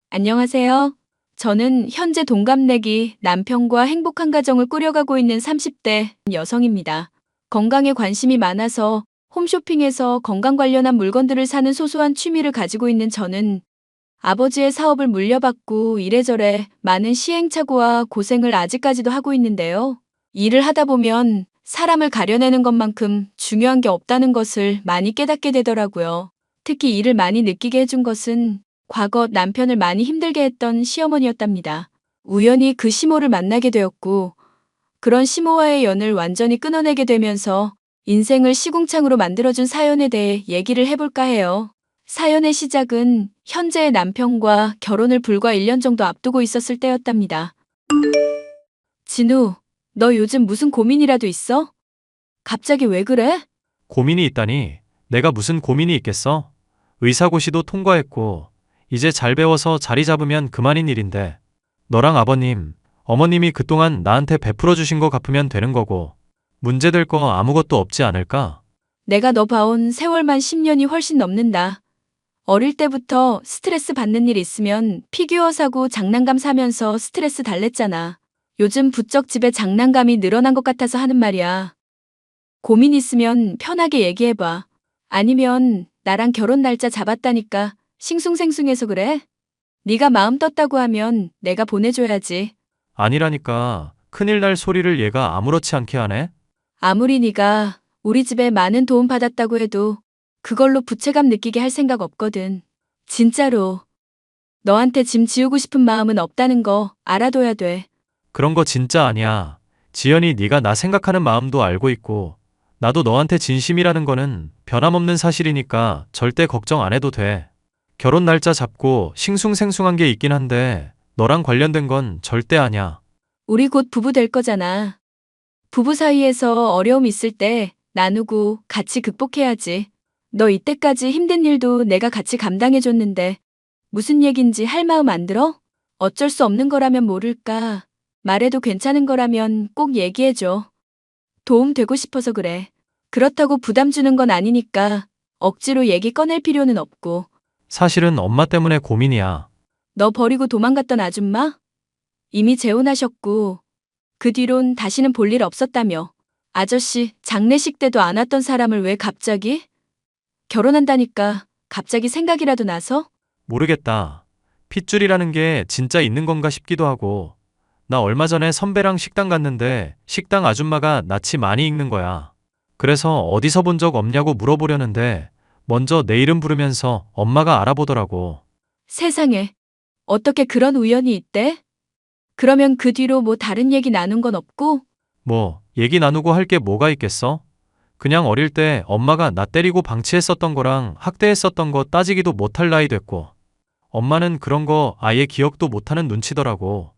안녕하세요. 저는 현재 동갑내기 남편과 행복한 가정을 꾸려가고 있는 30대 여성입니다. 건강에 관심이 많아서 홈쇼핑에서 건강 관련한 물건들을 사는 소소한 취미를 가지고 있는 저는 아버지의 사업을 물려받고 이래저래 많은 시행착오와 고생을 아직까지도 하고 있는데요. 일을 하다 보면 사람을 가려내는 것만큼 중요한 게 없다는 것을 많이 깨닫게 되더라고요. 특히 이를 많이 느끼게 해준 것은 과거 남편을 많이 힘들게 했던 시어머니였답니다. 우연히 그 시모를 만나게 되었고, 그런 시모와의 연을 완전히 끊어내게 되면서 인생을 시궁창으로 만들어준 사연에 대해 얘기를 해볼까 해요. 사연의 시작은 현재의 남편과 결혼을 불과 1년 정도 앞두고 있었을 때였답니다. 진우, 너 요즘 무슨 고민이라도 있어? 갑자기 왜 그래? 고민이 있다니? 내가 무슨 고민이 있겠어? 의사고시도 통과했고, 이제 잘 배워서 자리 잡으면 그만인 일인데, 너랑 아버님, 어머님이 그동안 나한테 베풀어 주신 거 갚으면 되는 거고, 문제될 거 아무것도 없지 않을까? 내가 너 봐온 세월만 10년이 훨씬 넘는다. 어릴 때부터 스트레스 받는 일 있으면 피규어 사고 장난감 사면서 스트레스 달랬잖아. 요즘 부쩍 집에 장난감이 늘어난 것 같아서 하는 말이야. 고민 있으면 편하게 얘기해봐. 아니면 나랑 결혼 날짜 잡았다니까 싱숭생숭해서 그래? 네가 마음 떴다고 하면 내가 보내줘야지. 아니라니까, 큰일 날 소리를 얘가 아무렇지 않게 하네? 아무리 네가 우리 집에 많은 도움 받았다고 해도 그걸로 부채감 느끼게 할 생각 없거든. 진짜로. 너한테 짐 지우고 싶은 마음은 없다는 거 알아둬야 돼. 그런 거 진짜 아니야. 지연이 네가 나 생각하는 마음도 알고 있고, 나도 너한테 진심이라는 거는 변함없는 사실이니까 절대 걱정 안 해도 돼. 결혼 날짜 잡고 싱숭생숭한 게 있긴 한데 너랑 관련된 건 절대 아니야. 우리 곧 부부 될 거잖아. 부부 사이에서 어려움 있을 때 나누고 같이 극복해야지. 너 이때까지 힘든 일도 내가 같이 감당해줬는데 무슨 얘긴지 할 마음 안 들어? 어쩔 수 없는 거라면 모를까. 말해도 괜찮은 거라면 꼭 얘기해줘. 도움 되고 싶어서 그래. 그렇다고 부담 주는 건 아니니까 억지로 얘기 꺼낼 필요는 없고. 사실은 엄마 때문에 고민이야. 너 버리고 도망갔던 아줌마? 이미 재혼하셨고 그 뒤론 다시는 볼 일 없었다며. 아저씨 장례식 때도 안 왔던 사람을 왜 갑자기? 결혼한다니까 갑자기 생각이라도 나서? 모르겠다. 핏줄이라는 게 진짜 있는 건가 싶기도 하고. 나 얼마 전에 선배랑 식당 갔는데 식당 아줌마가 낯이 많이 익는 거야. 그래서 어디서 본 적 없냐고 물어보려는데 먼저 내 이름 부르면서 엄마가 알아보더라고. 세상에 어떻게 그런 우연이 있대? 그러면 그 뒤로 뭐 다른 얘기 나눈 건 없고? 뭐, 얘기 나누고 할 게 뭐가 있겠어? 그냥 어릴 때 엄마가 나 때리고 방치했었던 거랑 학대했었던 거 따지기도 못할 나이 됐고, 엄마는 그런 거 아예 기억도 못하는 눈치더라고.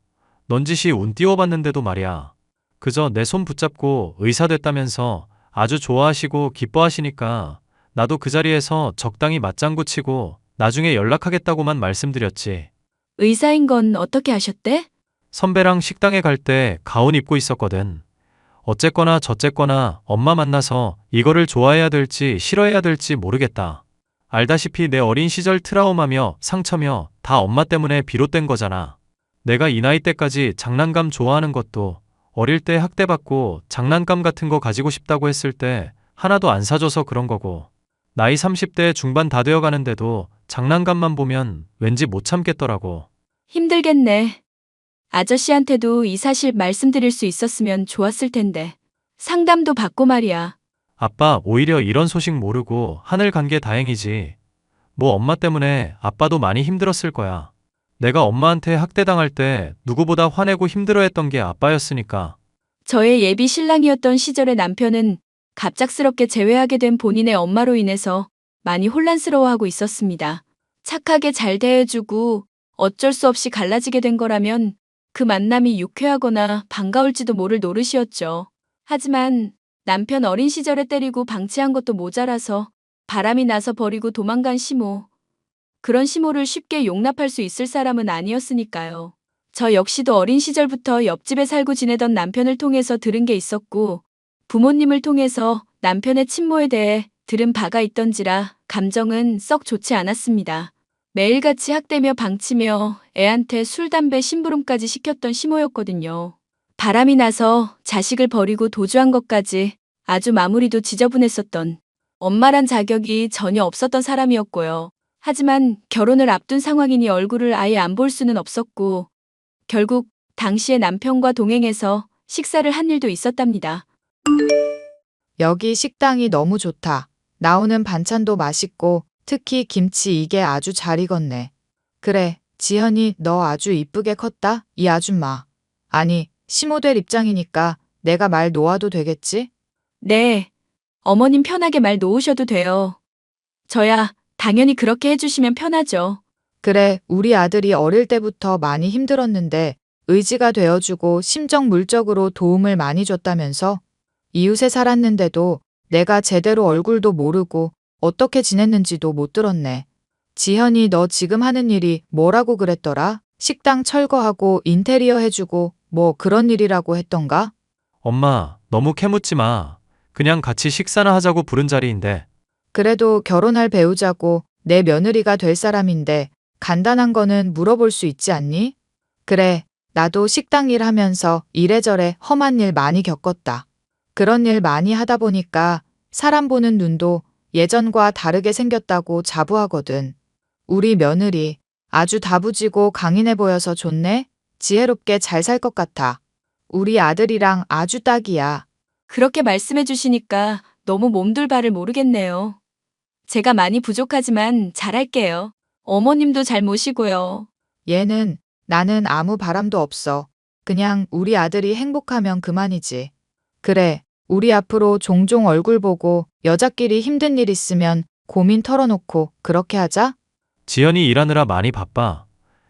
넌지시 운 띄워봤는데도 말이야. 그저 내 손 붙잡고 의사 됐다면서 아주 좋아하시고 기뻐하시니까 나도 그 자리에서 적당히 맞장구 치고 나중에 연락하겠다고만 말씀드렸지. 의사인 건 어떻게 아셨대? 선배랑 식당에 갈 때 가운 입고 있었거든. 어쨌거나 저쨌거나 엄마 만나서 이거를 좋아해야 될지 싫어해야 될지 모르겠다. 알다시피 내 어린 시절 트라우마며 상처며 다 엄마 때문에 비롯된 거잖아. 내가 이 나이 때까지 장난감 좋아하는 것도 어릴 때 학대받고 장난감 같은 거 가지고 싶다고 했을 때 하나도 안 사줘서 그런 거고. 나이 30대 중반 다 되어 가는데도 장난감만 보면 왠지 못 참겠더라고. 힘들겠네. 아저씨한테도 이 사실 말씀드릴 수 있었으면 좋았을 텐데. 상담도 받고 말이야. 아빠 오히려 이런 소식 모르고 하늘 간 게 다행이지. 뭐 엄마 때문에 아빠도 많이 힘들었을 거야. 내가 엄마한테 학대당할 때 누구보다 화내고 힘들어했던 게 아빠였으니까. 저의 예비 신랑이었던 시절의 남편은 갑작스럽게 재회하게 된 본인의 엄마로 인해서 많이 혼란스러워하고 있었습니다. 착하게 잘 대해주고 어쩔 수 없이 갈라지게 된 거라면 그 만남이 유쾌하거나 반가울지도 모를 노릇이었죠. 하지만 남편 어린 시절에 때리고 방치한 것도 모자라서 바람이 나서 버리고 도망간 시모. 그런 시모를 쉽게 용납할 수 있을 사람은 아니었으니까요. 저 역시도 어린 시절부터 옆집에 살고 지내던 남편을 통해서 들은 게 있었고, 부모님을 통해서 남편의 친모에 대해 들은 바가 있던지라 감정은 썩 좋지 않았습니다. 매일같이 학대며 방치며 애한테 술, 담배, 심부름까지 시켰던 시모였거든요. 바람이 나서 자식을 버리고 도주한 것까지 아주 마무리도 지저분했었던 엄마란 자격이 전혀 없었던 사람이었고요. 하지만 결혼을 앞둔 상황이니 얼굴을 아예 안 볼 수는 없었고 결국 당시에 남편과 동행해서 식사를 한 일도 있었답니다. 여기 식당이 너무 좋다. 나오는 반찬도 맛있고 특히 김치 이게 아주 잘 익었네. 그래, 지현이 너 아주 이쁘게 컸다, 이 아줌마. 아니, 시모될 입장이니까 내가 말 놓아도 되겠지? 네, 어머님 편하게 말 놓으셔도 돼요. 저야 당연히 그렇게 해주시면 편하죠. 그래, 우리 아들이 어릴 때부터 많이 힘들었는데 의지가 되어주고 심적 물적으로 도움을 많이 줬다면서? 이웃에 살았는데도 내가 제대로 얼굴도 모르고 어떻게 지냈는지도 못 들었네. 지현이 너 지금 하는 일이 뭐라고 그랬더라? 식당 철거하고 인테리어 해주고 뭐 그런 일이라고 했던가? 엄마, 너무 캐묻지 마. 그냥 같이 식사나 하자고 부른 자리인데. 그래도 결혼할 배우자고 내 며느리가 될 사람인데 간단한 거는 물어볼 수 있지 않니? 그래, 나도 식당 일 하면서 이래저래 험한 일 많이 겪었다. 그런 일 많이 하다 보니까 사람 보는 눈도 예전과 다르게 생겼다고 자부하거든. 우리 며느리 아주 다부지고 강인해 보여서 좋네? 지혜롭게 잘 살 것 같아. 우리 아들이랑 아주 딱이야. 그렇게 말씀해 주시니까 너무 몸둘 바를 모르겠네요. 제가 많이 부족하지만 잘할게요. 어머님도 잘 모시고요. 얘는 나는 아무 바람도 없어. 그냥 우리 아들이 행복하면 그만이지. 그래, 우리 앞으로 종종 얼굴 보고 여자끼리 힘든 일 있으면 고민 털어놓고 그렇게 하자? 지연이 일하느라 많이 바빠.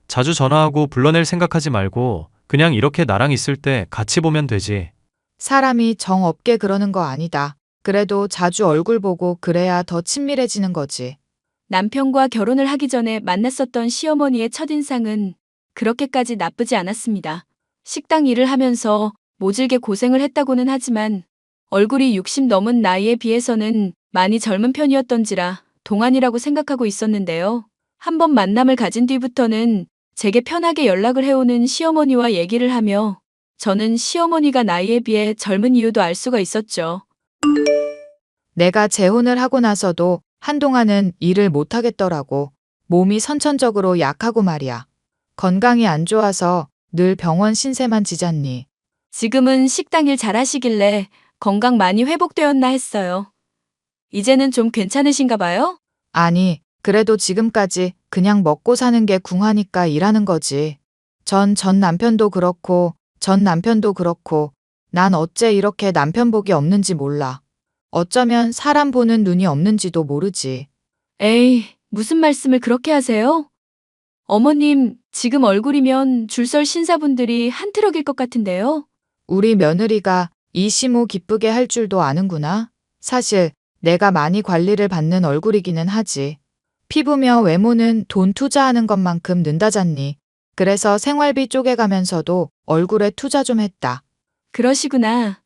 자주 전화하고 불러낼 생각하지 말고 그냥 이렇게 나랑 있을 때 같이 보면 되지. 사람이 정 없게 그러는 거 아니다. 그래도 자주 얼굴 보고 그래야 더 친밀해지는 거지. 남편과 결혼을 하기 전에 만났었던 시어머니의 첫인상은 그렇게까지 나쁘지 않았습니다. 식당 일을 하면서 모질게 고생을 했다고는 하지만 얼굴이 60 넘은 나이에 비해서는 많이 젊은 편이었던지라 동안이라고 생각하고 있었는데요. 한 번 만남을 가진 뒤부터는 제게 편하게 연락을 해오는 시어머니와 얘기를 하며 저는 시어머니가 나이에 비해 젊은 이유도 알 수가 있었죠. 내가 재혼을 하고 나서도 한동안은 일을 못 하겠더라고. 몸이 선천적으로 약하고 말이야. 건강이 안 좋아서 늘 병원 신세만 지잖니. 지금은 식당 일 잘하시길래 건강 많이 회복되었나 했어요. 이제는 좀 괜찮으신가 봐요? 아니, 그래도 지금까지 그냥 먹고 사는 게 궁하니까 일하는 거지. 전 남편도 그렇고 난 어째 이렇게 남편 복이 없는지 몰라. 어쩌면 사람 보는 눈이 없는지도 모르지. 에이, 무슨 말씀을 그렇게 하세요? 어머님, 지금 얼굴이면 줄설 신사분들이 한 트럭일 것 같은데요? 우리 며느리가 이 시모 기쁘게 할 줄도 아는구나. 사실 내가 많이 관리를 받는 얼굴이기는 하지. 피부며 외모는 돈 투자하는 것만큼 는다잖니. 그래서 생활비 쪼개가면서도 얼굴에 투자 좀 했다. 그러시구나.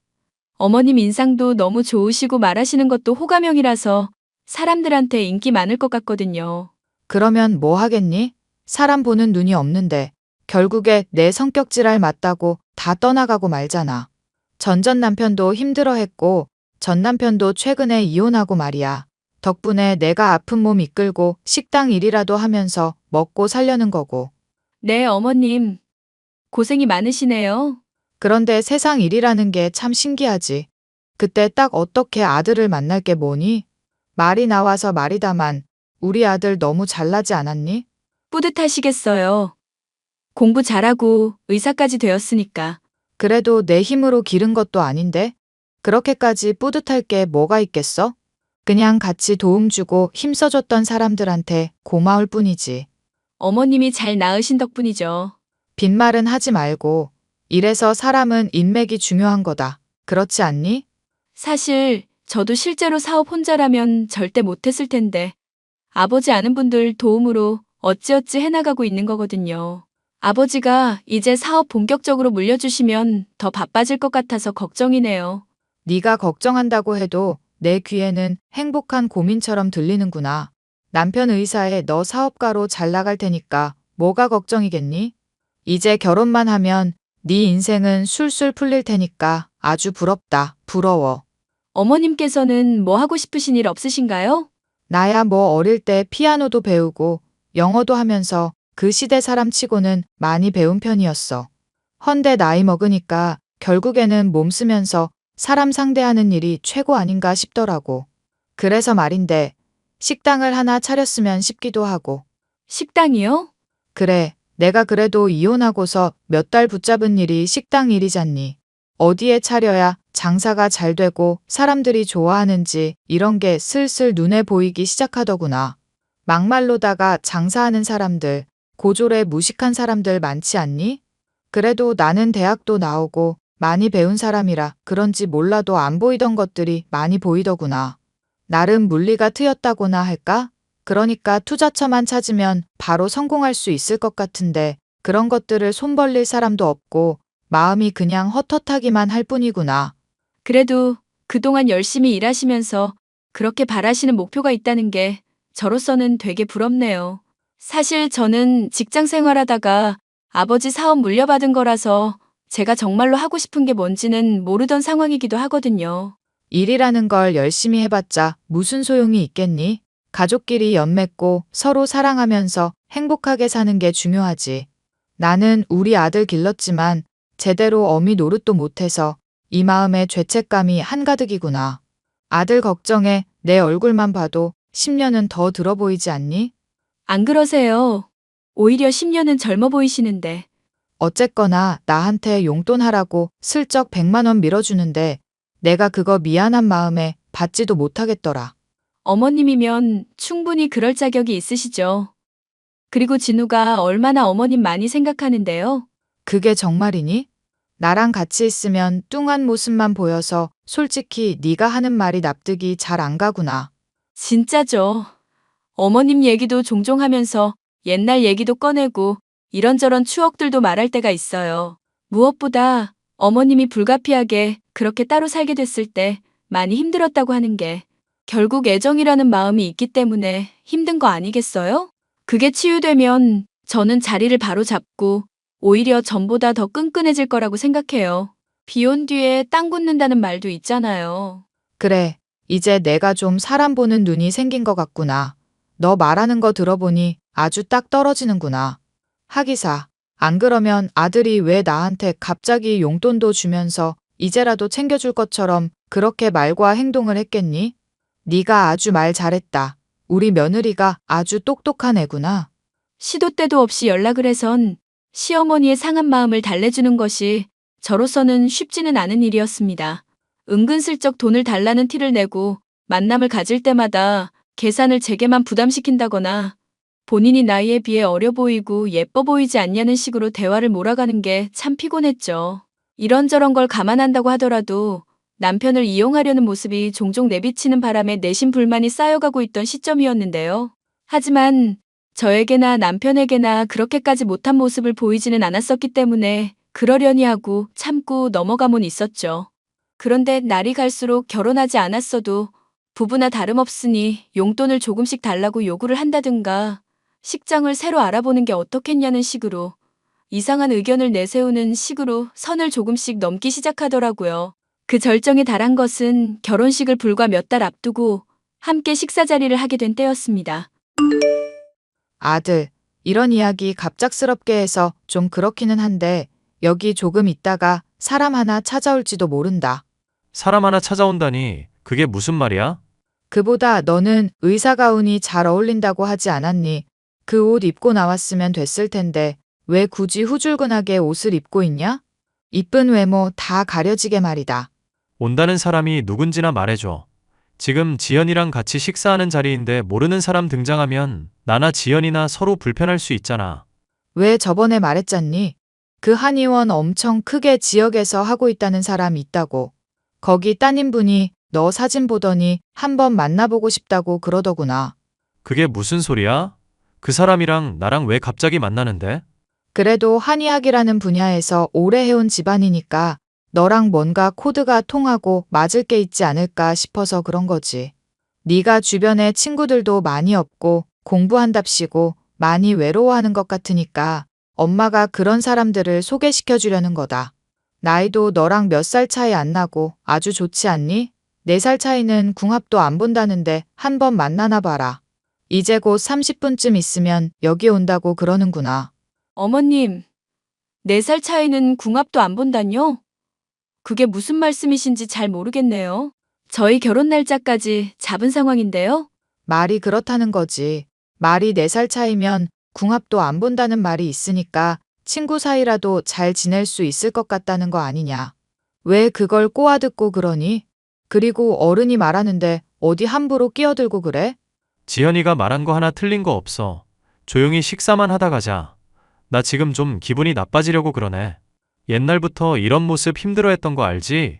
어머님 인상도 너무 좋으시고 말하시는 것도 호감형이라서 사람들한테 인기 많을 것 같거든요. 그러면 뭐 하겠니? 사람 보는 눈이 없는데 결국에 내 성격질알 맞다고 다 떠나가고 말잖아. 전 남편도 힘들어했고 전 남편도 최근에 이혼하고 말이야. 덕분에 내가 아픈 몸 이끌고 식당 일이라도 하면서 먹고 살려는 거고. 네, 어머님. 고생이 많으시네요. 그런데 세상 일이라는 게 참 신기하지. 그때 딱 어떻게 아들을 만날 게 뭐니? 말이 나와서 말이다만 우리 아들 너무 잘나지 않았니? 뿌듯하시겠어요. 공부 잘하고 의사까지 되었으니까. 그래도 내 힘으로 기른 것도 아닌데? 그렇게까지 뿌듯할 게 뭐가 있겠어? 그냥 같이 도움 주고 힘써줬던 사람들한테 고마울 뿐이지. 어머님이 잘 낳으신 덕분이죠. 빈말은 하지 말고. 이래서 사람은 인맥이 중요한 거다. 그렇지 않니? 사실 저도 실제로 사업 혼자라면 절대 못했을 텐데 아버지 아는 분들 도움으로 어찌어찌 해나가고 있는 거거든요. 아버지가 이제 사업 본격적으로 물려주시면 더 바빠질 것 같아서 걱정이네요. 네가 걱정한다고 해도 내 귀에는 행복한 고민처럼 들리는구나. 남편 의사에 너 사업가로 잘 나갈 테니까 뭐가 걱정이겠니? 이제 결혼만 하면 네 인생은 술술 풀릴 테니까 아주 부럽다. 부러워. 어머님께서는 뭐 하고 싶으신 일 없으신가요? 나야 뭐 어릴 때 피아노도 배우고 영어도 하면서 그 시대 사람 치고는 많이 배운 편이었어. 헌데 나이 먹으니까 결국에는 몸 쓰면서 사람 상대하는 일이 최고 아닌가 싶더라고. 그래서 말인데 식당을 하나 차렸으면 싶기도 하고. 식당이요? 그래, 내가 그래도 이혼하고서 몇 달 붙잡은 일이 식당 일이잖니. 어디에 차려야 장사가 잘 되고 사람들이 좋아하는지 이런 게 슬슬 눈에 보이기 시작하더구나. 막말로다가 장사하는 사람들, 고졸에 무식한 사람들 많지 않니? 그래도 나는 대학도 나오고 많이 배운 사람이라 그런지 몰라도 안 보이던 것들이 많이 보이더구나. 나름 물리가 트였다고나 할까? 그러니까 투자처만 찾으면 바로 성공할 수 있을 것 같은데 그런 것들을 손 벌릴 사람도 없고 마음이 그냥 헛헛하기만 할 뿐이구나. 그래도 그동안 열심히 일하시면서 그렇게 바라시는 목표가 있다는 게 저로서는 되게 부럽네요. 사실 저는 직장 생활하다가 아버지 사업 물려받은 거라서 제가 정말로 하고 싶은 게 뭔지는 모르던 상황이기도 하거든요. 일이라는 걸 열심히 해봤자 무슨 소용이 있겠니? 가족끼리 연맺고 서로 사랑하면서 행복하게 사는 게 중요하지. 나는 우리 아들 길렀지만 제대로 어미 노릇도 못해서 이 마음에 죄책감이 한가득이구나. 아들 걱정에 내 얼굴만 봐도 10년은 더 들어 보이지 않니? 안 그러세요? 오히려 10년은 젊어 보이시는데. 어쨌거나 나한테 용돈 하라고 슬쩍 100만 원 밀어주는데 내가 그거 미안한 마음에 받지도 못하겠더라. 어머님이면 충분히 그럴 자격이 있으시죠. 그리고 진우가 얼마나 어머님 많이 생각하는데요. 그게 정말이니? 나랑 같이 있으면 뚱한 모습만 보여서 솔직히 네가 하는 말이 납득이 잘 안 가구나. 진짜죠. 어머님 얘기도 종종 하면서 옛날 얘기도 꺼내고 이런저런 추억들도 말할 때가 있어요. 무엇보다 어머님이 불가피하게 그렇게 따로 살게 됐을 때 많이 힘들었다고 하는 게 결국 애정이라는 마음이 있기 때문에 힘든 거 아니겠어요? 그게 치유되면 저는 자리를 바로 잡고 오히려 전보다 더 끈끈해질 거라고 생각해요. 비 온 뒤에 땅 굳는다는 말도 있잖아요. 그래, 이제 내가 좀 사람 보는 눈이 생긴 것 같구나. 너 말하는 거 들어보니 아주 딱 떨어지는구나. 하기사, 안 그러면 아들이 왜 나한테 갑자기 용돈도 주면서 이제라도 챙겨줄 것처럼 그렇게 말과 행동을 했겠니? 네가 아주 말 잘했다. 우리 며느리가 아주 똑똑한 애구나. 시도 때도 없이 연락을 해선 시어머니의 상한 마음을 달래주는 것이 저로서는 쉽지는 않은 일이었습니다. 은근슬쩍 돈을 달라는 티를 내고 만남을 가질 때마다 계산을 제게만 부담시킨다거나 본인이 나이에 비해 어려 보이고 예뻐 보이지 않냐는 식으로 대화를 몰아가는 게 참 피곤했죠. 이런저런 걸 감안한다고 하더라도 남편을 이용하려는 모습이 종종 내비치는 바람에 내심 불만이 쌓여가고 있던 시점이었는데요. 하지만 저에게나 남편에게나 그렇게까지 못한 모습을 보이지는 않았었기 때문에 그러려니 하고 참고 넘어가곤 있었죠. 그런데 날이 갈수록 결혼하지 않았어도 부부나 다름없으니 용돈을 조금씩 달라고 요구를 한다든가 식장을 새로 알아보는 게 어떻겠냐는 식으로 이상한 의견을 내세우는 식으로 선을 조금씩 넘기 시작하더라고요. 그 절정에 달한 것은 결혼식을 불과 몇 달 앞두고 함께 식사 자리를 하게 된 때였습니다. 아들, 이런 이야기 갑작스럽게 해서 좀 그렇기는 한데 여기 조금 있다가 사람 하나 찾아올지도 모른다. 사람 하나 찾아온다니 그게 무슨 말이야? 그보다 너는 의사 가운이 잘 어울린다고 하지 않았니? 그 옷 입고 나왔으면 됐을 텐데 왜 굳이 후줄근하게 옷을 입고 있냐? 이쁜 외모 다 가려지게 말이다. 온다는 사람이 누군지나 말해줘. 지금 지연이랑 같이 식사하는 자리인데 모르는 사람 등장하면 나나 지연이나 서로 불편할 수 있잖아. 왜 저번에 말했잖니? 그 한의원 엄청 크게 지역에서 하고 있다는 사람 있다고. 거기 따님분이 너 사진 보더니 한번 만나보고 싶다고 그러더구나. 그게 무슨 소리야? 그 사람이랑 나랑 왜 갑자기 만나는데? 그래도 한의학이라는 분야에서 오래 해온 집안이니까 너랑 뭔가 코드가 통하고 맞을 게 있지 않을까 싶어서 그런 거지. 네가 주변에 친구들도 많이 없고 공부한답시고 많이 외로워하는 것 같으니까 엄마가 그런 사람들을 소개시켜 주려는 거다. 나이도 너랑 몇 살 차이 안 나고 아주 좋지 않니? 4살 차이는 궁합도 안 본다는데 한번 만나나 봐라. 이제 곧 30분쯤 있으면 여기 온다고 그러는구나. 어머님, 4살 차이는 궁합도 안 본다뇨? 그게 무슨 말씀이신지 잘 모르겠네요. 저희 결혼 날짜까지 잡은 상황인데요. 말이 그렇다는 거지. 말이 4살 차이면 궁합도 안 본다는 말이 있으니까 친구 사이라도 잘 지낼 수 있을 것 같다는 거 아니냐. 왜 그걸 꼬아듣고 그러니? 그리고 어른이 말하는데 어디 함부로 끼어들고 그래? 지연이가 말한 거 하나 틀린 거 없어. 조용히 식사만 하다 가자. 나 지금 좀 기분이 나빠지려고 그러네. 옛날부터 이런 모습 힘들어했던 거 알지?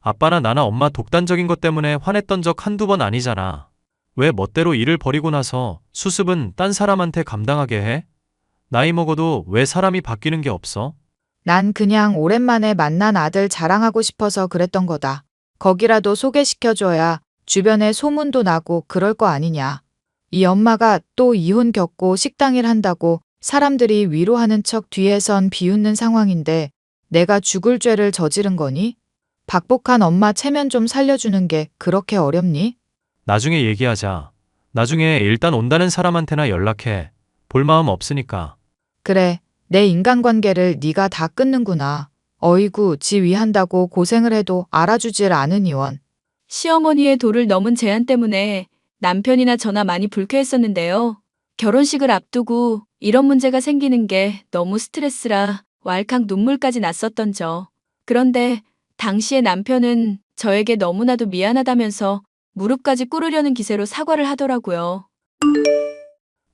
아빠나 나나 엄마 독단적인 것 때문에 화냈던 적 한두 번 아니잖아. 왜 멋대로 일을 버리고 나서 수습은 딴 사람한테 감당하게 해? 나이 먹어도 왜 사람이 바뀌는 게 없어? 난 그냥 오랜만에 만난 아들 자랑하고 싶어서 그랬던 거다. 거기라도 소개시켜줘야 주변에 소문도 나고 그럴 거 아니냐. 이 엄마가 또 이혼 겪고 식당일 한다고 사람들이 위로하는 척 뒤에선 비웃는 상황인데 내가 죽을 죄를 저지른 거니? 박복한 엄마 체면 좀 살려주는 게 그렇게 어렵니? 나중에 얘기하자. 나중에 일단 온다는 사람한테나 연락해. 볼 마음 없으니까. 그래, 내 인간관계를 네가 다 끊는구나. 어이구, 지 위한다고 고생을 해도 알아주질 않으니원. 시어머니의 도를 넘은 제안 때문에 남편이나 저나 많이 불쾌했었는데요. 결혼식을 앞두고 이런 문제가 생기는 게 너무 스트레스라 왈칵 눈물까지 났었던 저. 그런데 당시에 남편은 저에게 너무나도 미안하다면서 무릎까지 꿇으려는 기세로 사과를 하더라고요.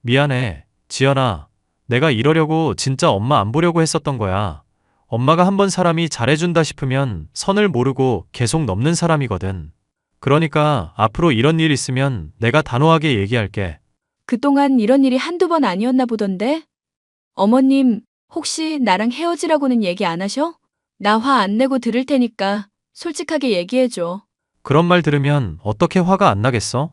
미안해. 지연아. 내가 이러려고 진짜 엄마 안 보려고 했었던 거야. 엄마가 한번 사람이 잘해준다 싶으면 선을 모르고 계속 넘는 사람이거든. 그러니까 앞으로 이런 일 있으면 내가 단호하게 얘기할게. 그동안 이런 일이 한두 번 아니었나 보던데? 어머님, 혹시 나랑 헤어지라고는 얘기 안 하셔? 나 화 안 내고 들을 테니까 솔직하게 얘기해줘. 그런 말 들으면 어떻게 화가 안 나겠어?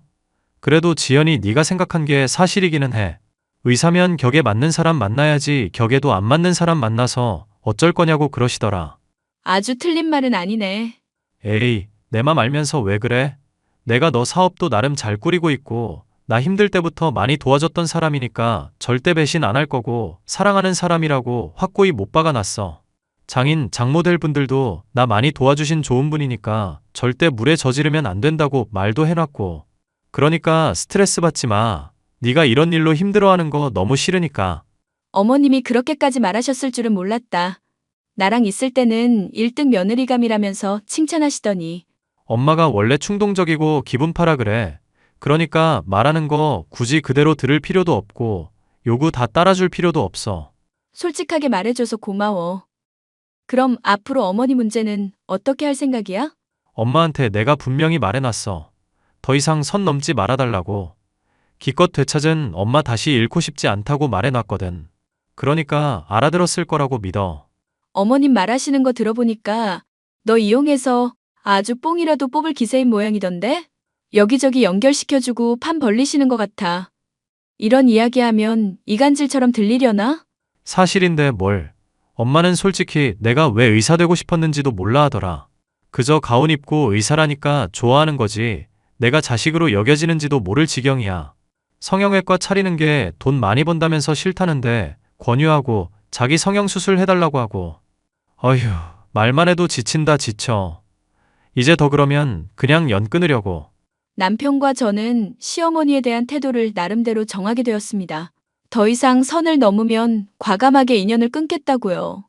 그래도 지연이 네가 생각한 게 사실이기는 해. 의사면 격에 맞는 사람 만나야지 격에도 안 맞는 사람 만나서 어쩔 거냐고 그러시더라. 아주 틀린 말은 아니네. 에이, 내 맘 알면서 왜 그래? 내가 너 사업도 나름 잘 꾸리고 있고 나 힘들 때부터 많이 도와줬던 사람이니까 절대 배신 안 할 거고 사랑하는 사람이라고 확고히 못 박아놨어. 장인, 장모될 분들도 나 많이 도와주신 좋은 분이니까 절대 물에 저지르면 안 된다고 말도 해놨고. 그러니까 스트레스 받지 마. 네가 이런 일로 힘들어하는 거 너무 싫으니까. 어머님이 그렇게까지 말하셨을 줄은 몰랐다. 나랑 있을 때는 1등 며느리감이라면서 칭찬하시더니 엄마가 원래 충동적이고 기분파라 그래. 그러니까 말하는 거 굳이 그대로 들을 필요도 없고 요구 다 따라줄 필요도 없어. 솔직하게 말해줘서 고마워. 그럼 앞으로 어머니 문제는 어떻게 할 생각이야? 엄마한테 내가 분명히 말해놨어. 더 이상 선 넘지 말아달라고. 기껏 되찾은 엄마 다시 잃고 싶지 않다고 말해놨거든. 그러니까 알아들었을 거라고 믿어. 어머님 말하시는 거 들어보니까 너 이용해서 아주 뽕이라도 뽑을 기세인 모양이던데? 여기저기 연결시켜주고 판 벌리시는 것 같아. 이런 이야기하면 이간질처럼 들리려나? 사실인데 뭘. 엄마는 솔직히 내가 왜 의사 되고 싶었는지도 몰라 하더라. 그저 가운 입고 의사라니까 좋아하는 거지. 내가 자식으로 여겨지는지도 모를 지경이야. 성형외과 차리는 게 돈 많이 번다면서 싫다는데 권유하고 자기 성형수술 해달라고 하고. 어휴, 말만 해도 지친다 지쳐. 이제 더 그러면 그냥 연 끊으려고. 남편과 저는 시어머니에 대한 태도를 나름대로 정하게 되었습니다. 더 이상 선을 넘으면 과감하게 인연을 끊겠다고요.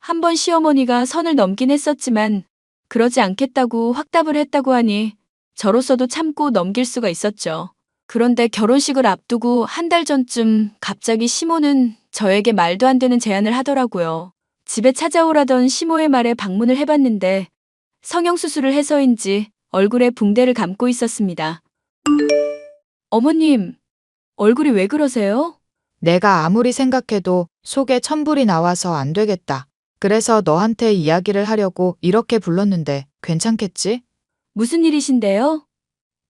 한번 시어머니가 선을 넘긴 했었지만 그러지 않겠다고 확답을 했다고 하니 저로서도 참고 넘길 수가 있었죠. 그런데 결혼식을 앞두고 한 달 전쯤 갑자기 시모는 저에게 말도 안 되는 제안을 하더라고요. 집에 찾아오라던 시모의 말에 방문을 해봤는데 성형수술을 해서인지 얼굴에 붕대를 감고 있었습니다. 어머님, 얼굴이 왜 그러세요? 내가 아무리 생각해도 속에 천불이 나와서 안 되겠다. 그래서 너한테 이야기를 하려고 이렇게 불렀는데 괜찮겠지? 무슨 일이신데요?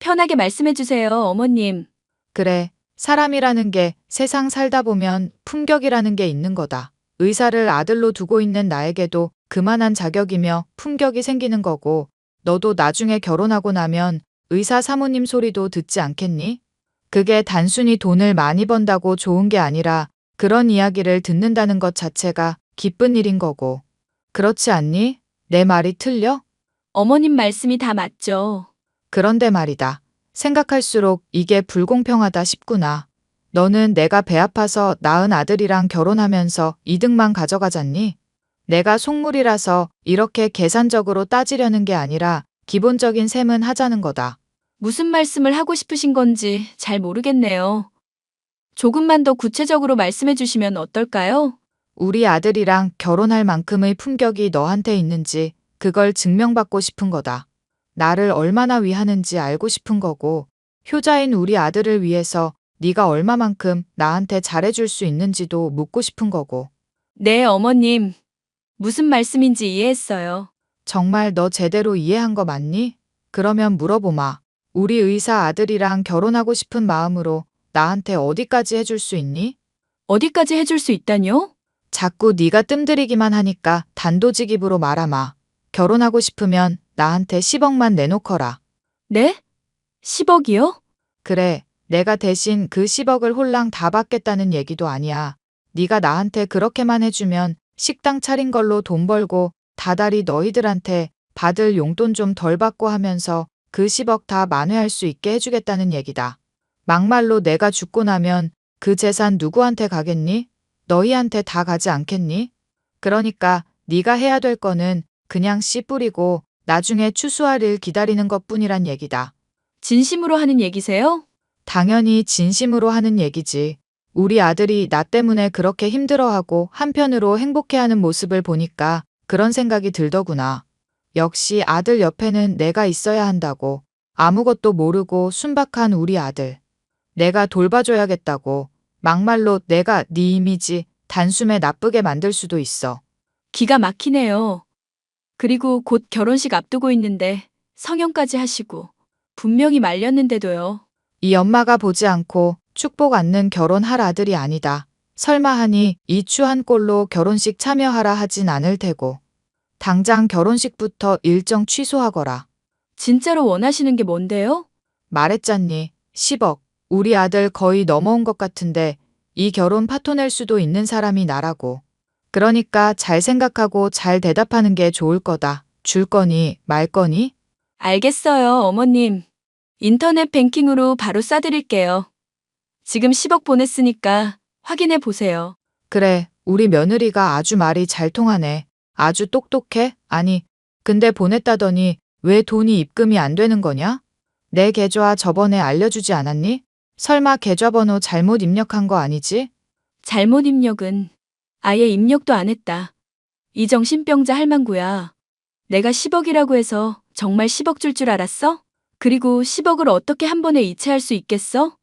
편하게 말씀해 주세요, 어머님. 그래, 사람이라는 게 세상 살다 보면 품격이라는 게 있는 거다. 의사를 아들로 두고 있는 나에게도 그만한 자격이며 품격이 생기는 거고, 너도 나중에 결혼하고 나면 의사 사모님 소리도 듣지 않겠니? 그게 단순히 돈을 많이 번다고 좋은 게 아니라 그런 이야기를 듣는다는 것 자체가 기쁜 일인 거고. 그렇지 않니? 내 말이 틀려? 어머님 말씀이 다 맞죠. 그런데 말이다. 생각할수록 이게 불공평하다 싶구나. 너는 내가 배 아파서 낳은 아들이랑 결혼하면서 이득만 가져가잖니? 내가 속물이라서 이렇게 계산적으로 따지려는 게 아니라 기본적인 셈은 하자는 거다. 무슨 말씀을 하고 싶으신 건지 잘 모르겠네요. 조금만 더 구체적으로 말씀해 주시면 어떨까요? 우리 아들이랑 결혼할 만큼의 품격이 너한테 있는지 그걸 증명받고 싶은 거다. 나를 얼마나 위하는지 알고 싶은 거고, 효자인 우리 아들을 위해서 네가 얼마만큼 나한테 잘해줄 수 있는지도 묻고 싶은 거고. 네, 어머님. 무슨 말씀인지 이해했어요. 정말 너 제대로 이해한 거 맞니? 그러면 물어보마. 우리 의사 아들이랑 결혼하고 싶은 마음으로 나한테 어디까지 해줄 수 있니? 어디까지 해줄 수 있다뇨? 자꾸 네가 뜸들이기만 하니까 단도직입으로 말하마. 결혼하고 싶으면 나한테 10억만 내놓거라. 네? 10억이요? 그래, 내가 대신 그 10억을 홀랑 다 받겠다는 얘기도 아니야. 네가 나한테 그렇게만 해주면 식당 차린 걸로 돈 벌고 다달이 너희들한테 받을 용돈 좀 덜 받고 하면서 그 10억 다 만회할 수 있게 해주겠다는 얘기다. 막말로 내가 죽고 나면 그 재산 누구한테 가겠니? 너희한테 다 가지 않겠니? 그러니까 네가 해야 될 거는 그냥 씨 뿌리고 나중에 추수할 일 기다리는 것뿐이란 얘기다. 진심으로 하는 얘기세요? 당연히 진심으로 하는 얘기지. 우리 아들이 나 때문에 그렇게 힘들어하고 한편으로 행복해하는 모습을 보니까 그런 생각이 들더구나. 역시 아들 옆에는 내가 있어야 한다고. 아무것도 모르고 순박한 우리 아들. 내가 돌봐줘야겠다고. 막말로 내가 네 이미지 단숨에 나쁘게 만들 수도 있어. 기가 막히네요. 그리고 곧 결혼식 앞두고 있는데 성형까지 하시고 분명히 말렸는데도요. 이 엄마가 보지 않고 축복 않는 결혼할 아들이 아니다. 설마 하니 이 추한 꼴로 결혼식 참여하라 하진 않을 테고. 당장 결혼식부터 일정 취소하거라. 진짜로 원하시는 게 뭔데요? 말했잖니. 10억. 우리 아들 거의 넘어온 것 같은데 이 결혼 파토낼 수도 있는 사람이 나라고. 그러니까 잘 생각하고 잘 대답하는 게 좋을 거다. 줄 거니 말 거니? 알겠어요, 어머님. 인터넷 뱅킹으로 바로 싸드릴게요. 지금 10억 보냈으니까 확인해 보세요. 그래, 우리 며느리가 아주 말이 잘 통하네. 아주 똑똑해? 아니, 근데 보냈다더니 왜 돈이 입금이 안 되는 거냐? 내 계좌 저번에 알려주지 않았니? 설마 계좌번호 잘못 입력한 거 아니지? 잘못 입력은 아예 입력도 안 했다. 이 정신병자 할망구야. 내가 10억이라고 해서 정말 10억 줄 알았어? 그리고 10억을 어떻게 한 번에 이체할 수 있겠어?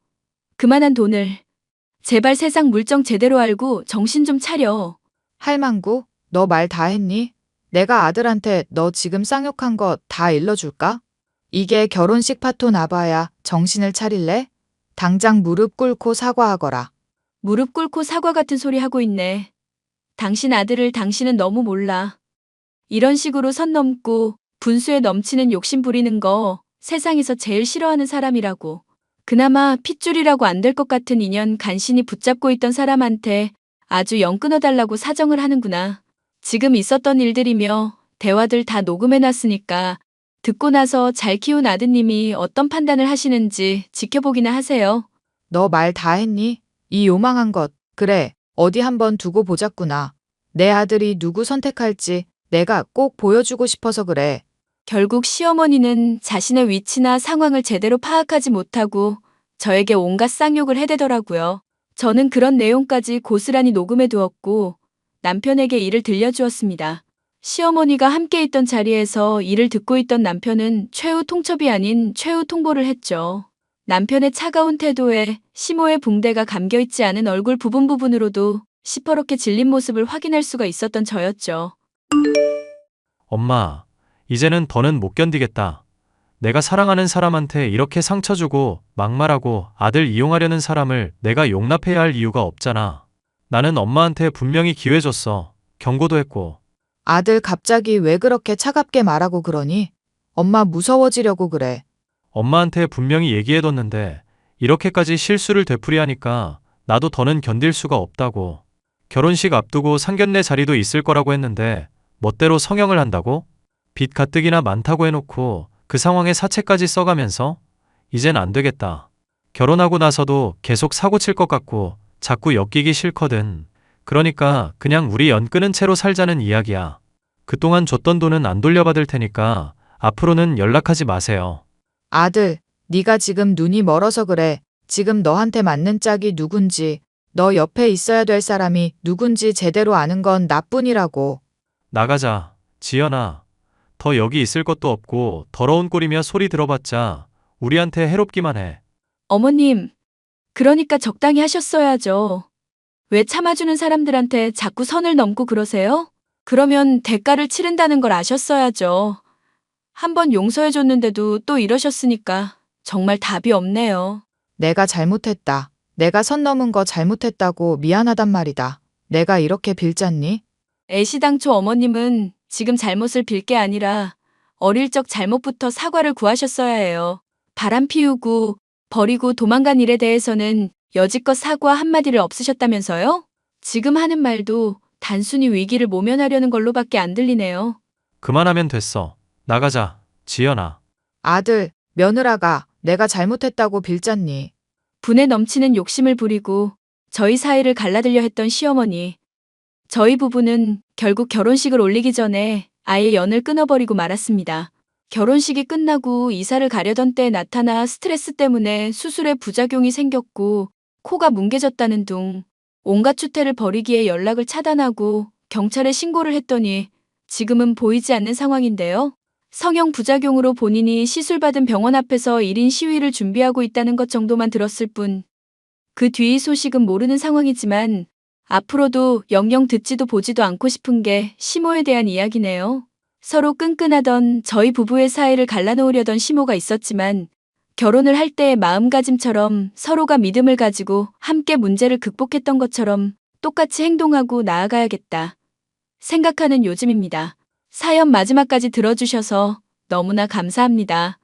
그만한 돈을. 제발 세상 물정 제대로 알고 정신 좀 차려. 할망구, 너 말 다 했니? 내가 아들한테 너 지금 쌍욕한 거 다 일러줄까? 이게 결혼식 파토 나봐야 정신을 차릴래? 당장 무릎 꿇고 사과하거라. 무릎 꿇고 사과 같은 소리 하고 있네. 당신 아들을 당신은 너무 몰라. 이런 식으로 선 넘고 분수에 넘치는 욕심 부리는 거 세상에서 제일 싫어하는 사람이라고. 그나마 핏줄이라고 안 될 것 같은 인연 간신히 붙잡고 있던 사람한테 아주 영 끊어달라고 사정을 하는구나. 지금 있었던 일들이며 대화들 다 녹음해놨으니까 듣고 나서 잘 키운 아드님이 어떤 판단을 하시는지 지켜보기나 하세요. 너 말 다 했니? 이 요망한 것. 그래, 어디 한번 두고 보자꾸나. 내 아들이 누구 선택할지 내가 꼭 보여주고 싶어서 그래. 결국 시어머니는 자신의 위치나 상황을 제대로 파악하지 못하고 저에게 온갖 쌍욕을 해대더라고요. 저는 그런 내용까지 고스란히 녹음해 두었고 남편에게 이를 들려주었습니다. 시어머니가 함께 있던 자리에서 이를 듣고 있던 남편은 최후 통첩이 아닌 최후 통보를 했죠. 남편의 차가운 태도에 시모의 붕대가 감겨있지 않은 얼굴 부분으로도 시퍼렇게 질린 모습을 확인할 수가 있었던 저였죠. 엄마, 이제는 더는 못 견디겠다. 내가 사랑하는 사람한테 이렇게 상처 주고 막말하고 아들 이용하려는 사람을 내가 용납해야 할 이유가 없잖아. 나는 엄마한테 분명히 기회 줬어. 경고도 했고. 아들 갑자기 왜 그렇게 차갑게 말하고 그러니? 엄마 무서워지려고 그래. 엄마한테 분명히 얘기해뒀는데 이렇게까지 실수를 되풀이하니까 나도 더는 견딜 수가 없다고. 결혼식 앞두고 상견례 자리도 있을 거라고 했는데 멋대로 성형을 한다고? 빚 가뜩이나 많다고 해놓고 그 상황에 사채까지 써가면서 이젠 안 되겠다. 결혼하고 나서도 계속 사고 칠 것 같고 자꾸 엮이기 싫거든. 그러니까 그냥 우리 연 끊은 채로 살자는 이야기야. 그동안 줬던 돈은 안 돌려받을 테니까 앞으로는 연락하지 마세요. 아들, 네가 지금 눈이 멀어서 그래. 지금 너한테 맞는 짝이 누군지, 너 옆에 있어야 될 사람이 누군지 제대로 아는 건 나뿐이라고. 나가자. 지연아. 더 여기 있을 것도 없고 더러운 꼴이며 소리 들어봤자 우리한테 해롭기만 해. 어머님, 그러니까 적당히 하셨어야죠. 왜 참아주는 사람들한테 자꾸 선을 넘고 그러세요? 그러면 대가를 치른다는 걸 아셨어야죠. 한번 용서해줬는데도 또 이러셨으니까 정말 답이 없네요. 내가 잘못했다. 내가 선 넘은 거 잘못했다고 미안하단 말이다. 내가 이렇게 빌잖니? 애시당초 어머님은 지금 잘못을 빌 게 아니라 어릴 적 잘못부터 사과를 구하셨어야 해요. 바람 피우고 버리고 도망간 일에 대해서는 여지껏 사과 한마디를 없으셨다면서요? 지금 하는 말도 단순히 위기를 모면하려는 걸로밖에 안 들리네요. 그만하면 됐어. 나가자. 지연아. 아들, 며느라가 내가 잘못했다고 빌잖니? 분에 넘치는 욕심을 부리고 저희 사이를 갈라들려 했던 시어머니. 저희 부부는 결국 결혼식을 올리기 전에 아예 연을 끊어버리고 말았습니다. 결혼식이 끝나고 이사를 가려던 때에 나타나 스트레스 때문에 수술에 부작용이 생겼고 코가 뭉개졌다는 둥 온갖 추태를 벌이기에 연락을 차단하고 경찰에 신고를 했더니 지금은 보이지 않는 상황인데요. 성형 부작용으로 본인이 시술받은 병원 앞에서 1인 시위를 준비하고 있다는 것 정도만 들었을 뿐 그 뒤 소식은 모르는 상황이지만 앞으로도 영영 듣지도 보지도 않고 싶은 게 시모에 대한 이야기네요. 서로 끈끈하던 저희 부부의 사이를 갈라놓으려던 시모가 있었지만 결혼을 할 때의 마음가짐처럼 서로가 믿음을 가지고 함께 문제를 극복했던 것처럼 똑같이 행동하고 나아가야겠다 생각하는 요즘입니다. 사연 마지막까지 들어주셔서 너무나 감사합니다.